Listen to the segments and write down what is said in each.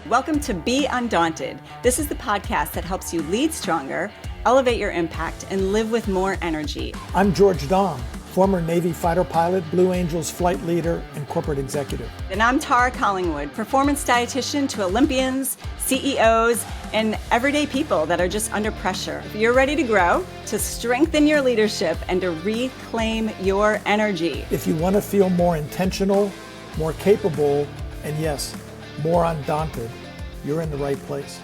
Welcome to Be Undaunted. This is the podcast that helps you lead stronger, elevate your impact, and live with more energy. I'm George Dom, former Navy fighter pilot, Blue Angels flight leader, and corporate executive. And I'm Tara Collingwood, performance dietitian to Olympians, CEOs, and everyday people that are just under pressure. If you're ready to grow, to strengthen your leadership, and to reclaim your energy. If you want to feel more intentional, more capable, and yes, more undaunted, you're in the right place.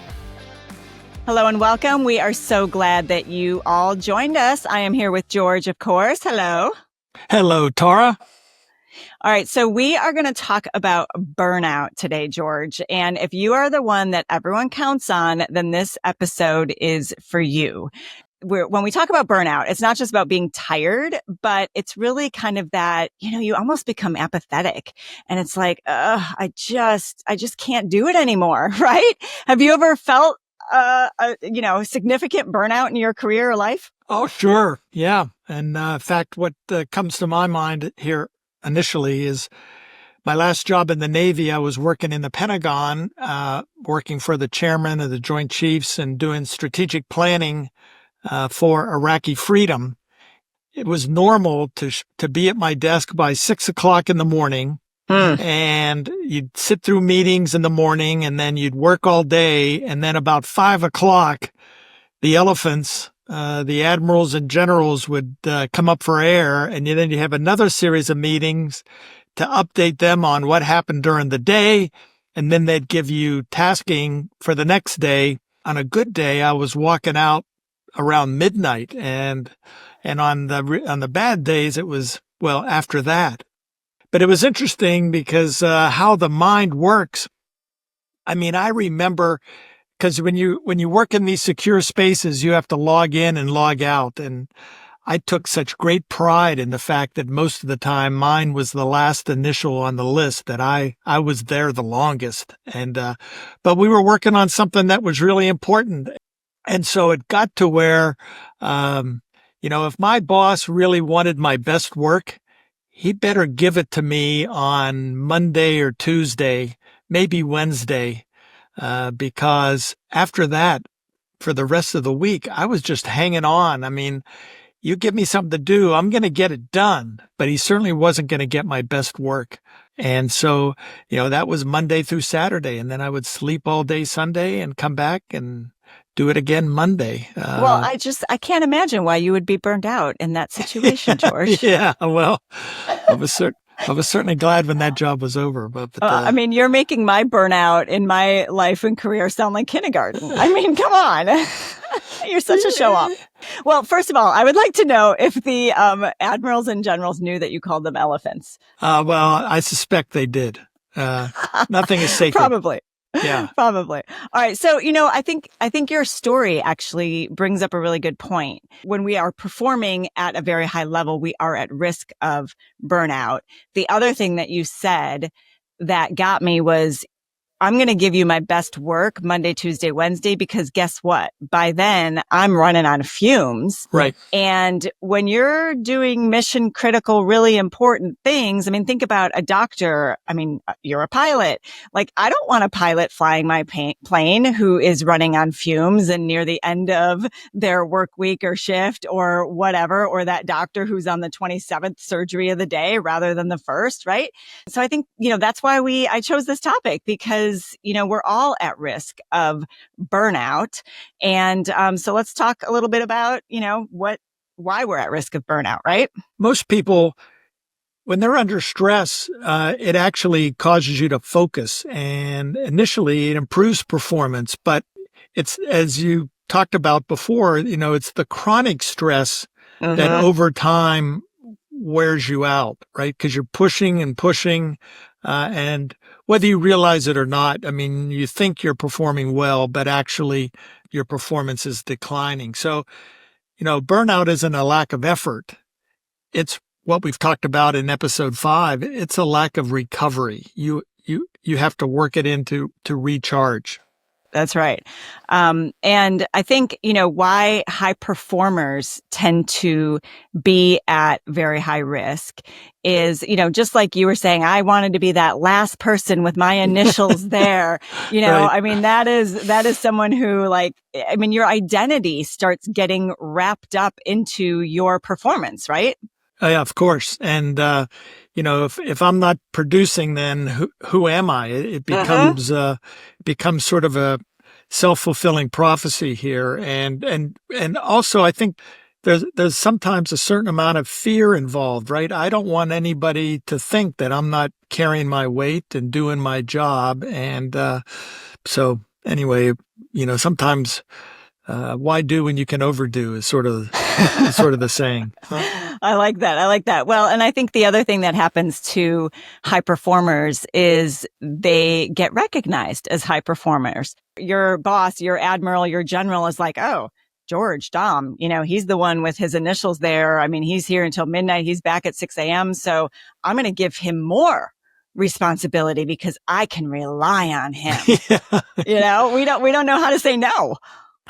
Hello and welcome. We are so glad that you all joined us. I am here with George, of course. Hello. Hello, Tara. All right. So we are going to talk about burnout today, George. And if you are the one that everyone counts on, then this episode is for you. When we talk about burnout, it's not just about being tired, but it's really kind of that, you almost become apathetic and it's like, I just can't do it anymore. Right? Have you ever felt, significant burnout in your career or life? Oh, sure. Yeah. And in fact, what comes to my mind here initially is my last job in the Navy. I was working in the Pentagon, working for the chairman of the Joint Chiefs and doing strategic planning for Iraqi freedom. It was normal to be at my desk by 6 o'clock in the morning, and you'd sit through meetings in the morning, and then you'd work all day, and then about 5 o'clock, the elephants, the admirals and generals would come up for air, and then you have another series of meetings to update them on what happened during the day, and then they'd give you tasking for the next day. On a good day, I was walking out around midnight, and on the bad days it was after that. But it was interesting because how the mind works. I mean, I remember because when you work in these secure spaces, you have to log in and log out, and I took such great pride in the fact that most of the time mine was the last initial on the list, that I was there the longest, and but we were working on something that was really important. And so it got to where, if my boss really wanted my best work, he better give it to me on Monday or Tuesday, maybe Wednesday, because after that, for the rest of the week, I was just hanging on. I mean, you give me something to do, I'm going to get it done, but he certainly wasn't going to get my best work. And so, that was Monday through Saturday. And then I would sleep all day Sunday and come back and do it again Monday. Well, I can't imagine why you would be burned out in that situation, George. Yeah, well, I was certainly glad when that job was over. But you're making my burnout in my life and career sound like kindergarten. I mean, come on. You're such a show off. Well, first of all, I would like to know if the admirals and generals knew that you called them elephants. Well, I suspect they did. Nothing is sacred. Probably. Yeah. Probably. All right. So, I think your story actually brings up a really good point. When we are performing at a very high level, we are at risk of burnout. The other thing that you said that got me was, I'm going to give you my best work Monday, Tuesday, Wednesday, because guess what? By then I'm running on fumes. Right. And when you're doing mission critical, really important things, think about a doctor. You're a pilot. Like, I don't want a pilot flying my plane who is running on fumes and near the end of their work week or shift or whatever, or that doctor who's on the 27th surgery of the day rather than the first. Right. So I think, that's why I chose this topic, because we're all at risk of burnout. And so let's talk a little bit about, why we're at risk of burnout, right? Most people, when they're under stress, it actually causes you to focus. And initially, it improves performance. But it's, as you talked about before, it's the chronic stress that over time wears you out, right? Because you're pushing and pushing, and whether you realize it or not, you think you're performing well, but actually your performance is declining. So, burnout isn't a lack of effort. It's what we've talked about in episode 5. It's a lack of recovery. You have to work it in to recharge. That's right. And I think, why high performers tend to be at very high risk is, just like you were saying, I wanted to be that last person with my initials there. Right. I mean, that is someone who your identity starts getting wrapped up into your performance, right? Yeah, of course. And, if I'm not producing, then who am I? It Mm-hmm. becomes sort of a self-fulfilling prophecy here. And also I think there's sometimes a certain amount of fear involved, right? I don't want anybody to think that I'm not carrying my weight and doing my job. And, so anyway, sometimes, why do when you can overdo is sort of the saying. Huh? I like that. I like that. Well, and I think the other thing that happens to high performers is they get recognized as high performers. Your boss, your admiral, your general is like, oh, George, Dom, he's the one with his initials there. I mean, he's here until midnight. He's back at 6 a.m. So I'm going to give him more responsibility because I can rely on him. Yeah. We don't know how to say no.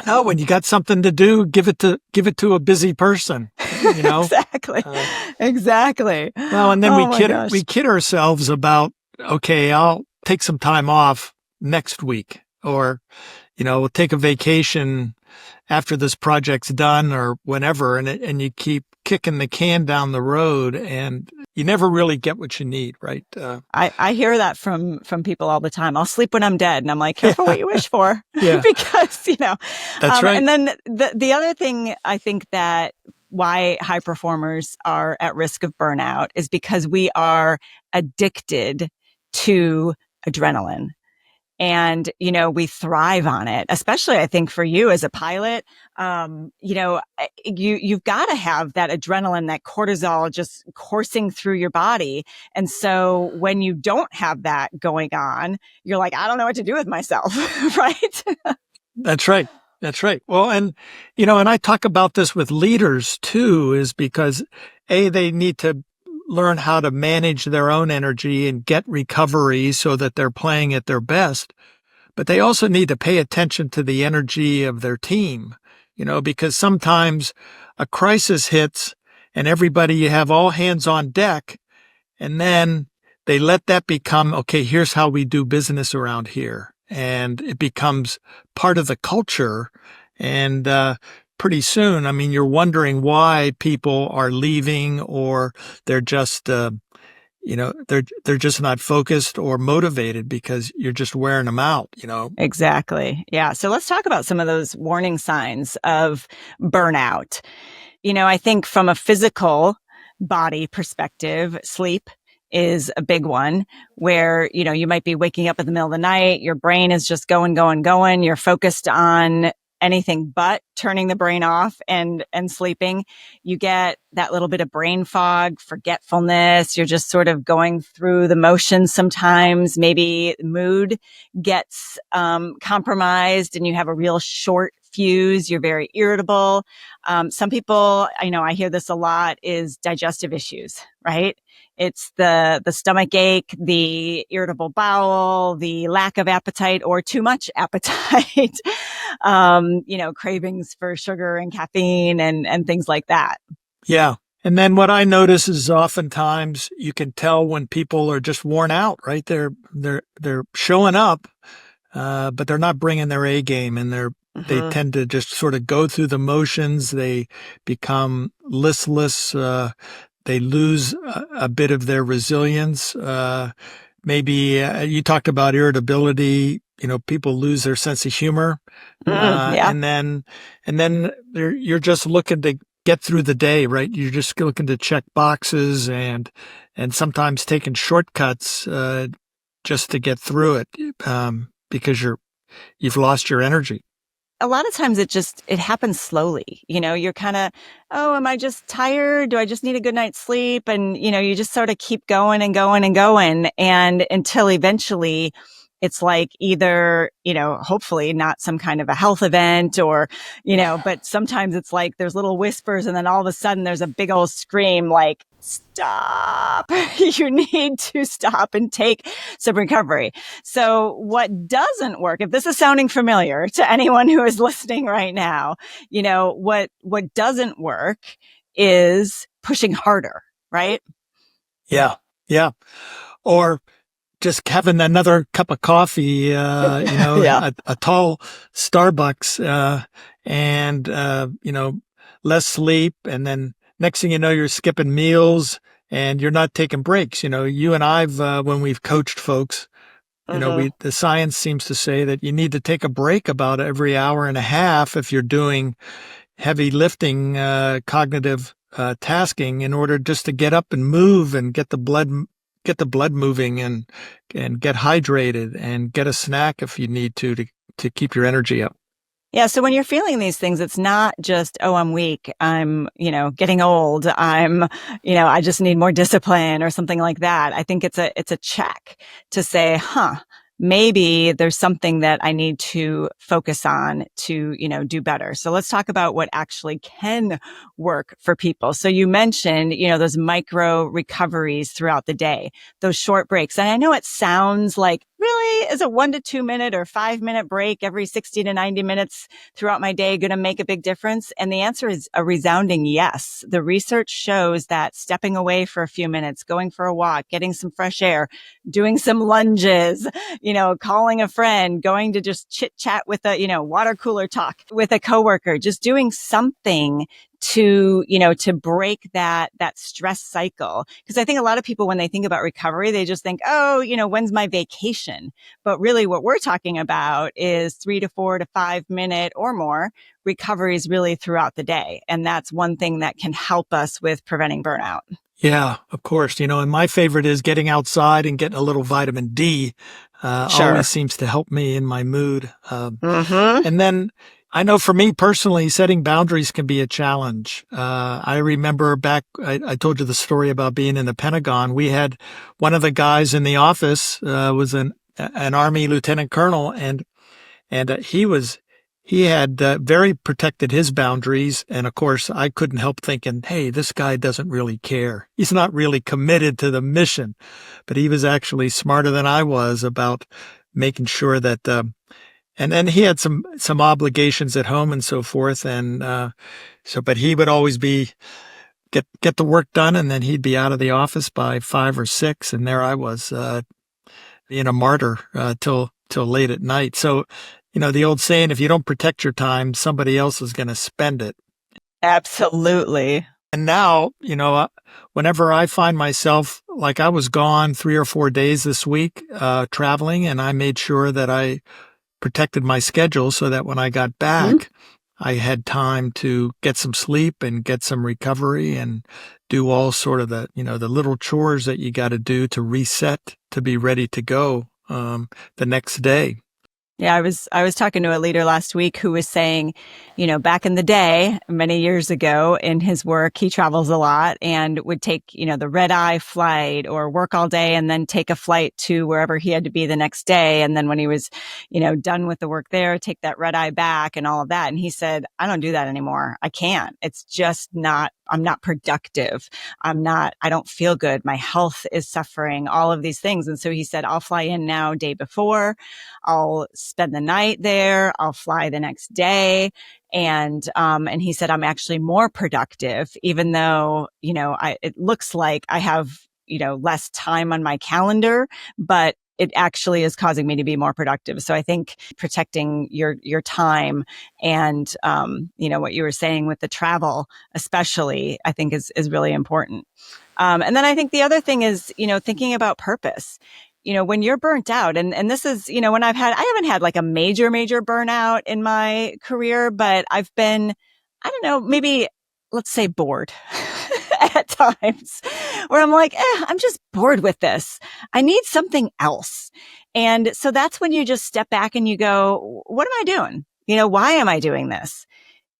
No, when you got something to do, give it to a busy person, Exactly. Exactly. Well, and then Oh we my kid gosh. we kid ourselves about, okay, I'll take some time off next week, or we'll take a vacation after this project's done or whenever, and you keep kicking the can down the road, and you never really get what you need, right? I hear that from people all the time. I'll sleep when I'm dead. And I'm like, careful what Yeah, you wish for. yeah, Because, that's right. and then the other thing I think that why high performers are at risk of burnout is because we are addicted to adrenaline. And we thrive on it, especially I think for you as a pilot. You've got to have that adrenaline, that cortisol just coursing through your body. And so when you don't have that going on, you're like, I don't know what to do with myself. Right. That's right. That's right. Well, and I talk about this with leaders too, is because they need to learn how to manage their own energy and get recovery so that they're playing at their best. But they also need to pay attention to the energy of their team, because sometimes a crisis hits and everybody, you have all hands on deck, and then they let that become, okay, here's how we do business around here. And it becomes part of the culture. And pretty soon, I mean, you're wondering why people are leaving, or they're just, they're just not focused or motivated because you're just wearing them out. Exactly. Yeah. So let's talk about some of those warning signs of burnout. I think from a physical body perspective, sleep is a big one where, you might be waking up in the middle of the night. Your brain is just going, going, going. You're focused on anything but turning the brain off and sleeping. You get that little bit of brain fog, forgetfulness. You're just sort of going through the motions sometimes. Maybe mood gets compromised and you have a real short fuse. You're very irritable. Some people, I hear this a lot, is digestive issues, right? It's the stomach ache, the irritable bowel, the lack of appetite or too much appetite, cravings for sugar and caffeine and things like that. Yeah. And then what I notice is oftentimes you can tell when people are just worn out, right? They're showing up, but they're not bringing their A game, and they Mm-hmm. tend to just sort of go through the motions. They become listless. They lose a bit of their resilience. Maybe you talked about irritability. People lose their sense of humor, Yeah, and then you're just looking to get through the day, right? You're just looking to check boxes and sometimes taking shortcuts just to get through it, because you've lost your energy. a lot of times it happens slowly. You're kind of, oh, am I just tired? Do I just need a good night's sleep? And you just sort of keep going and going and going, and until eventually it's like either, hopefully not some kind of a health event or, but sometimes it's like there's little whispers and then all of a sudden there's a big old scream like, stop. You need to stop and take some recovery. So what doesn't work, if this is sounding familiar to anyone who is listening right now, what doesn't work is pushing harder, right? Yeah. Yeah. Or just having another cup of coffee, Yeah. a tall Starbucks, and, less sleep. And then next thing you know, you're skipping meals and you're not taking breaks. You and I've, when we've coached folks, the science seems to say that you need to take a break about every hour and a half if you're doing heavy lifting, cognitive, tasking in order just to get up and move and get the blood moving and get hydrated and get a snack if you need to keep your energy up. Yeah. So when you're feeling these things, it's not just, oh, I'm weak. I'm, getting old. I'm, I just need more discipline or something like that. I think it's a check to say, maybe there's something that I need to focus on to, do better. So let's talk about what actually can work for people. So you mentioned, those micro recoveries throughout the day, those short breaks. And I know it sounds like, really, is a 1 to 2 minute or 5 minute break every 60 to 90 minutes throughout my day going to make a big difference? And the answer is a resounding yes. The research shows that stepping away for a few minutes, going for a walk, getting some fresh air, doing some lunges, calling a friend, going to just chit chat with water cooler talk with a coworker, just doing something to break that stress cycle. Because I think a lot of people, when they think about recovery, they just think, oh, when's my vacation? But really what we're talking about is 3 to 4 to 5 minute or more recoveries really throughout the day. And that's one thing that can help us with preventing burnout. Yeah, of course. And my favorite is getting outside and getting a little vitamin D. Sure. Always seems to help me in my mood. Mm-hmm. And then I know for me personally, setting boundaries can be a challenge. I remember back, I told you the story about being in the Pentagon. We had one of the guys in the office, was an Army lieutenant colonel, and he had very protected his boundaries. And of course, I couldn't help thinking, hey, this guy doesn't really care. He's not really committed to the mission, but he was actually smarter than I was about making sure that, and then he had some obligations at home and so forth. And, but he would always get the work done, and then he'd be out of the office by 5 or 6. And there I was, being a martyr, till late at night. So, the old saying, if you don't protect your time, somebody else is going to spend it. Absolutely. And now, whenever I find myself, like I was gone 3 or 4 days this week, traveling, and I made sure that I protected my schedule so that when I got back, I had time to get some sleep and get some recovery and do all sort of the little chores that you got to do to reset to be ready to go, the next day. Yeah, I was talking to a leader last week who was saying, back in the day, many years ago in his work, he travels a lot and would take, the red-eye flight or work all day and then take a flight to wherever he had to be the next day. And then when he was, done with the work there, take that red-eye back and all of that. And he said, I don't do that anymore. I can't. It's just not, I'm not productive. I don't feel good. My health is suffering, all of these things. And so he said, I'll fly in now day before. I'll spend the night there. I'll fly the next day. And he said, I'm actually more productive, even though, it looks like I have, less time on my calendar, but it actually is causing me to be more productive. So I think protecting your time and, what you were saying with the travel, especially, I think is really important. And then I think the other thing is, thinking about purpose. When you're burnt out, and this is, when I haven't had like a major burnout in my career, but I've been, I don't know, maybe let's say bored at times where I'm like, I'm just bored with this. I need something else. And so that's when you just step back and you go, what am I doing? Why am I doing this?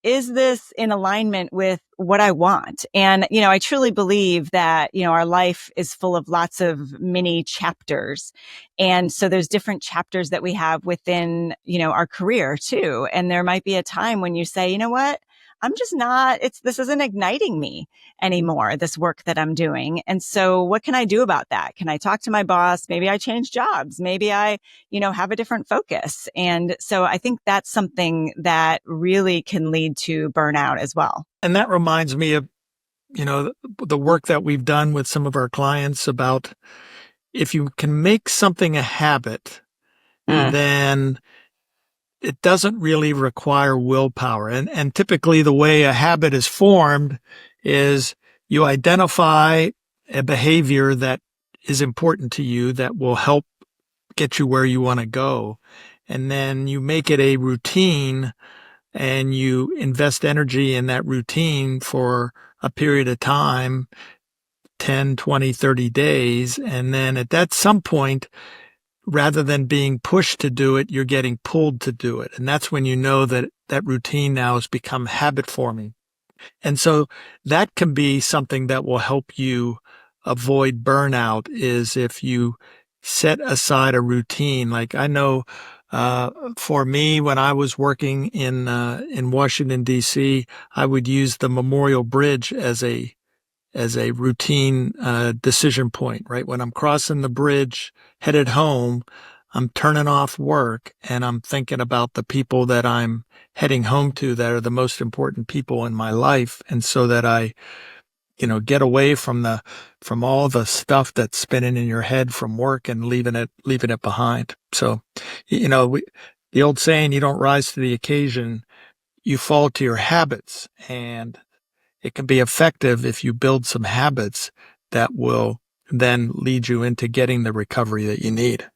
is this in alignment with what I want? And, I truly believe that, our life is full of lots of mini chapters. And so there's different chapters that we have within, our career too. And there might be a time when you say, you know what? I'm just not, this isn't igniting me anymore, this work that I'm doing. And so what can I do about that? Can I talk to my boss? Maybe I change jobs. Maybe I, have a different focus. And so I think that's something that really can lead to burnout as well. And that reminds me of, the work that we've done with some of our clients about if you can make something a habit, Mm. then it doesn't really require willpower. And typically the way a habit is formed is you identify a behavior that is important to you that will help get you where you want to go. And then you make it a routine and you invest energy in that routine for a period of time, 10, 20, 30 days. And then at that some point, rather than being pushed to do it, you're getting pulled to do it. And that's when you know that that routine now has become habit forming. And so that can be something that will help you avoid burnout is if you set aside a routine. Like I know, for me, when I was working in Washington, D.C., I would use the Memorial Bridge as a routine decision point, right? When I'm crossing the bridge headed home, I'm turning off work and I'm thinking about the people that I'm heading home to that are the most important people in my life. And so that I, get away from all the stuff that's spinning in your head from work and leaving it behind. So, the old saying, you don't rise to the occasion, you fall to your habits. And it can be effective if you build some habits that will then lead you into getting the recovery that you need.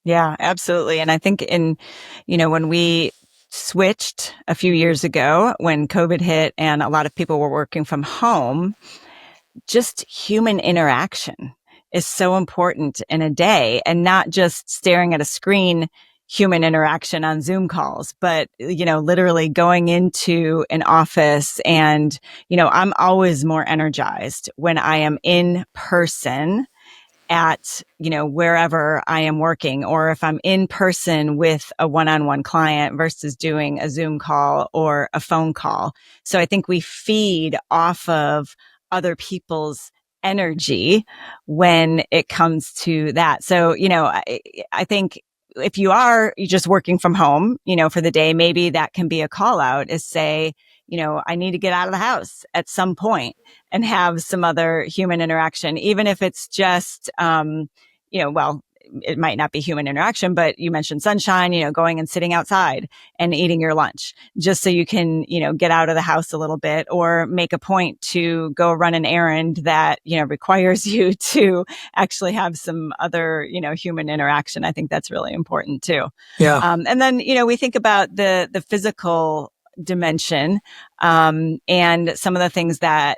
Yeah, absolutely. And I think when we switched a few years ago when COVID hit and a lot of people were working from home, just human interaction is so important in a day, and not just staring at a screen, human interaction on Zoom calls, but, literally going into an office. And, I'm always more energized when I am in person at, wherever I am working, or if I'm in person with a one-on-one client versus doing a Zoom call or a phone call. So I think we feed off of other people's energy when it comes to that. So, I think if you're just working from home, for the day, maybe that can be a call out is say, I need to get out of the house at some point and have some other human interaction, even if it's just, well, it might not be human interaction, but you mentioned sunshine, going and sitting outside and eating your lunch just so you can, get out of the house a little bit, or make a point to go run an errand that, requires you to actually have some other, human interaction. I think that's really important too. Yeah. And then, we think about the physical dimension, and some of the things that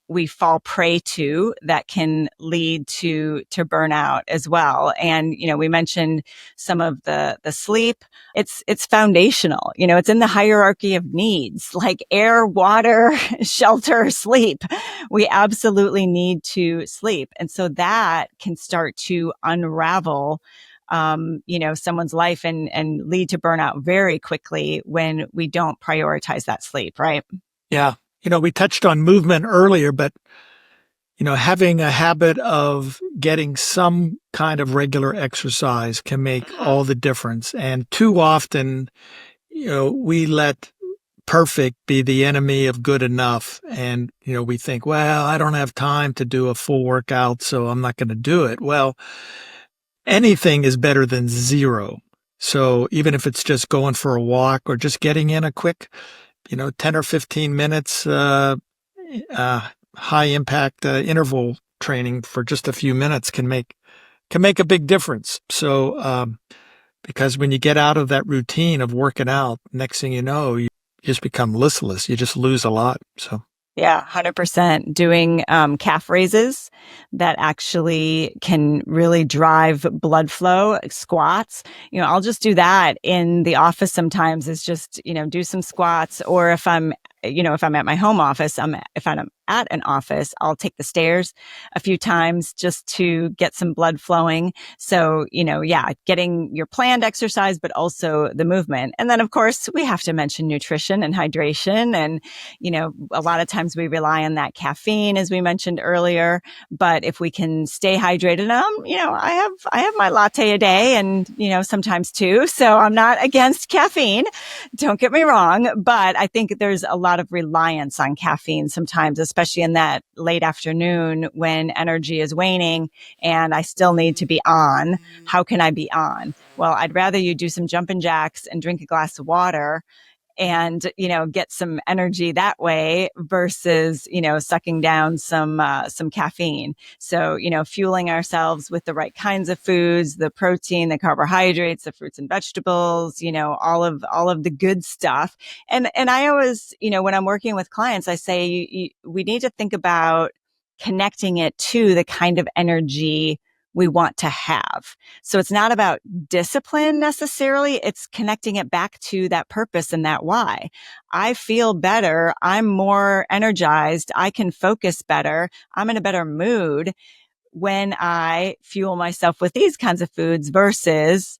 we fall prey to that can lead to burnout as well. And, we mentioned some of the sleep. It's foundational, it's in the hierarchy of needs, like air, water, shelter, sleep. We absolutely need to sleep. And so that can start to unravel someone's life and lead to burnout very quickly when we don't prioritize that sleep, right? Yeah. We touched on movement earlier, but, having a habit of getting some kind of regular exercise can make all the difference. And too often, we let perfect be the enemy of good enough. And, we think, well, I don't have time to do a full workout, so I'm not going to do it. Well, anything is better than zero. So even if it's just going for a walk or just getting in a quick, 10 or 15 minutes, high impact interval training for just a few minutes can make a big difference. So, because when you get out of that routine of working out, next thing you know, you just become listless. You just lose a lot. So. Yeah, 100%. Doing calf raises that actually can really drive blood flow, squats. I'll just do that in the office sometimes, is just, do some squats. Or if I'm at my home office, if I'm at an office, I'll take the stairs a few times just to get some blood flowing. So, yeah, getting your planned exercise, but also the movement. And then, of course, we have to mention nutrition and hydration. And a lot of times we rely on that caffeine, as we mentioned earlier. But if we can stay hydrated, I have my latte a day, and sometimes two. So I'm not against caffeine. Don't get me wrong, but I think there's a lot of reliance on caffeine sometimes, especially in that late afternoon when energy is waning and I still need to be on. How can I be on? Well, I'd rather you do some jumping jacks and drink a glass of water and, get some energy that way versus, sucking down some caffeine. So, fueling ourselves with the right kinds of foods, the protein, the carbohydrates, the fruits and vegetables, all of the good stuff. And I always, when I'm working with clients, I say, we need to think about connecting it to the kind of energy we want to have. So it's not about discipline necessarily. It's connecting it back to that purpose and that why. I feel better. I'm more energized. I can focus better. I'm in a better mood when I fuel myself with these kinds of foods versus,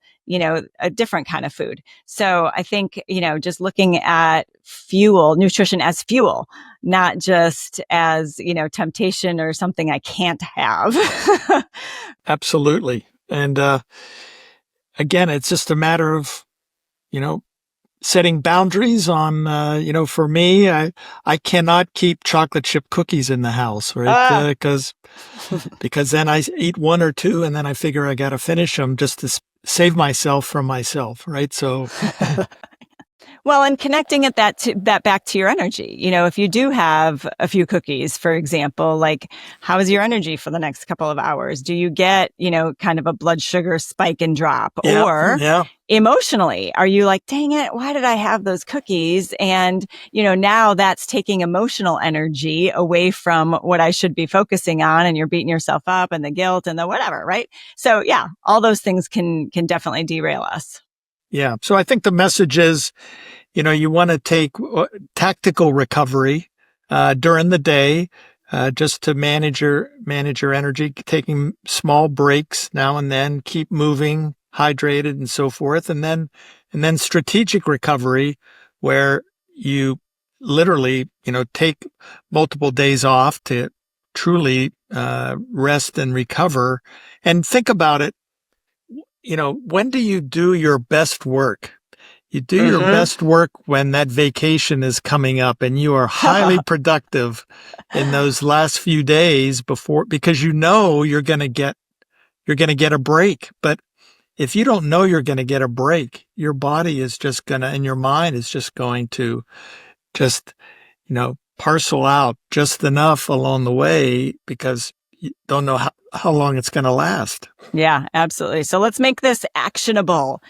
a different kind of food. So I think, just looking at nutrition as fuel, not just as, temptation or something I can't have. Absolutely. And again, it's just a matter of, you know, setting boundaries on, for me, I cannot keep chocolate chip cookies in the house, right? Ah. Because then I eat one or two and then I figure I got to finish them just to save myself from myself, right? So Well, and connecting that back to your energy. If you do have a few cookies, for example, like, how is your energy for the next couple of hours? Do you get, kind of a blood sugar spike and drop? yeah, Or yeah. emotionally, are you like, dang it, why did I have those cookies? And, now that's taking emotional energy away from what I should be focusing on, and you're beating yourself up and the guilt and the whatever, right? So yeah, all those things can definitely derail us. Yeah. So I think the message is, you want to take tactical recovery during the day, just to manage your energy, taking small breaks now and then, keep moving, hydrated, and so forth, and then strategic recovery, where you literally, take multiple days off to truly rest and recover. And think about it. When do you do your best work? You do your Mm-hmm. best work when that vacation is coming up and you are highly productive in those last few days before, because you're going to get a break. But if you don't know you're going to get a break, your body is just going to, and your mind is just going to just, parcel out just enough along the way because you don't know how long it's going to last. Yeah, absolutely. So let's make this actionable.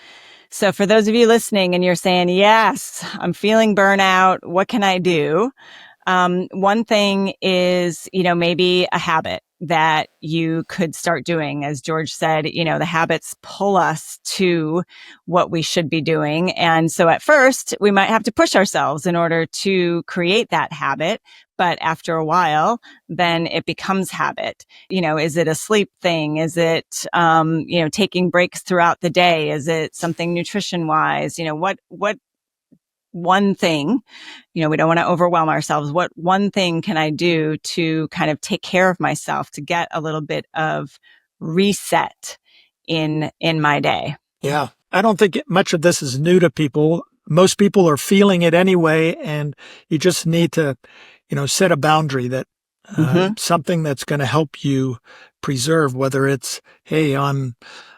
So for those of you listening and you're saying, yes, I'm feeling burnout, what can I do? One thing is, maybe a habit that you could start doing. As George said, the habits pull us to what we should be doing. And so at first we might have to push ourselves in order to create that habit. But after a while, then it becomes habit. Is it a sleep thing? Is it, taking breaks throughout the day? Is it something nutrition wise? What one thing, we don't want to overwhelm ourselves. What one thing can I do to kind of take care of myself, to get a little bit of reset in my day? Yeah. I don't think much of this is new to people. Most people are feeling it anyway, and you just need to, set a boundary that Mm-hmm. something that's going to help you preserve, whether it's, hey, I'm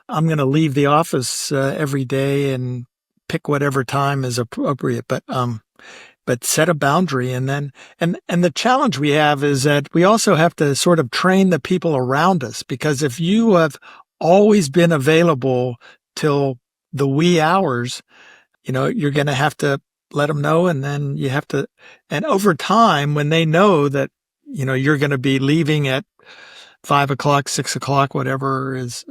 going to leave the office every day and pick whatever time is appropriate, but set a boundary. And then, and the challenge we have is that we also have to sort of train the people around us, because if you have always been available till the wee hours, you're going to have to let them know. And then you have to, and over time, when they know that, you're going to be leaving at 5 o'clock, 6 o'clock, whatever is,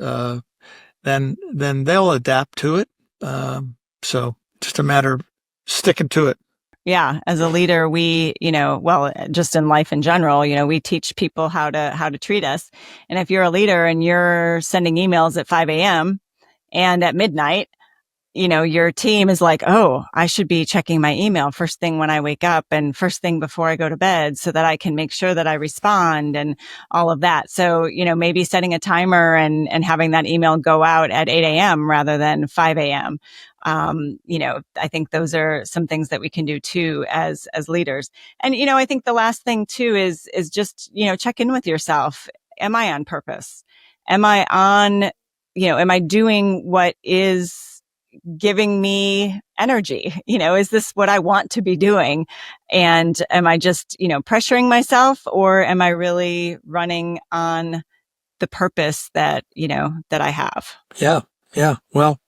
then they'll adapt to it. So just a matter of sticking to it. Yeah. As a leader, we, well, just in life in general, we teach people how to treat us. And if you're a leader and you're sending emails at 5 a.m. and at midnight, your team is like, oh, I should be checking my email first thing when I wake up and first thing before I go to bed so that I can make sure that I respond and all of that. So, maybe setting a timer and having that email go out at 8 a.m. rather than 5 a.m. I think those are some things that we can do too as leaders. And, I think the last thing too is just, check in with yourself. Am I on purpose? Am I am I doing what is giving me energy? Is this what I want to be doing? And am I just, pressuring myself, or am I really running on the purpose that I have? Yeah. Yeah. Well,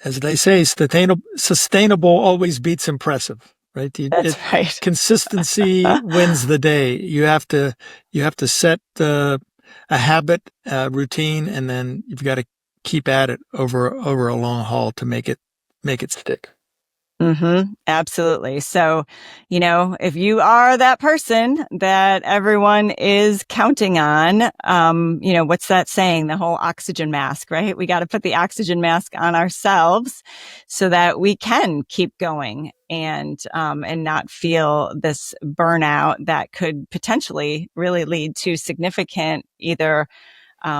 as they say, sustainable always beats impressive, right? That's right. Consistency wins the day. You have to set a habit, a routine, and then you've got to keep at it over a long haul to make it stick. Absolutely. So, if you are that person that everyone is counting on, what's that saying? The whole oxygen mask, right? We got to put the oxygen mask on ourselves so that we can keep going and not feel this burnout that could potentially really lead to significant either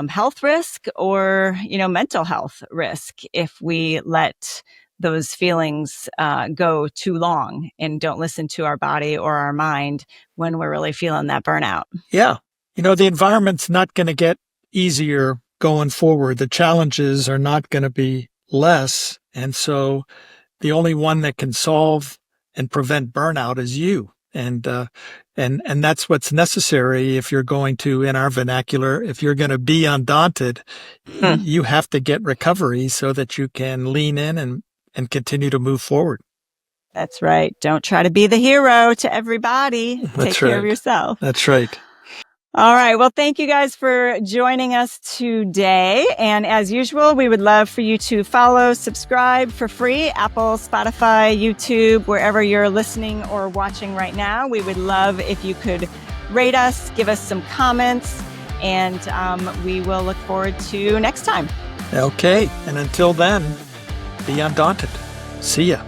health risk or, mental health risk if we let those feelings go too long and don't listen to our body or our mind when we're really feeling that burnout. Yeah. The environment's not going to get easier going forward. The challenges are not going to be less. And so the only one that can solve and prevent burnout is you. And that's what's necessary if you're going to, in our vernacular, if you're going to be undaunted, you have to get recovery so that you can lean in and continue to move forward. That's right. Don't try to be the hero to everybody. Take care of yourself. That's right. All right. Well, thank you guys for joining us today. And as usual, we would love for you to follow, subscribe for free, Apple, Spotify, YouTube, wherever you're listening or watching right now. We would love if you could rate us, give us some comments, and we will look forward to next time. Okay. And until then, be undaunted. See ya.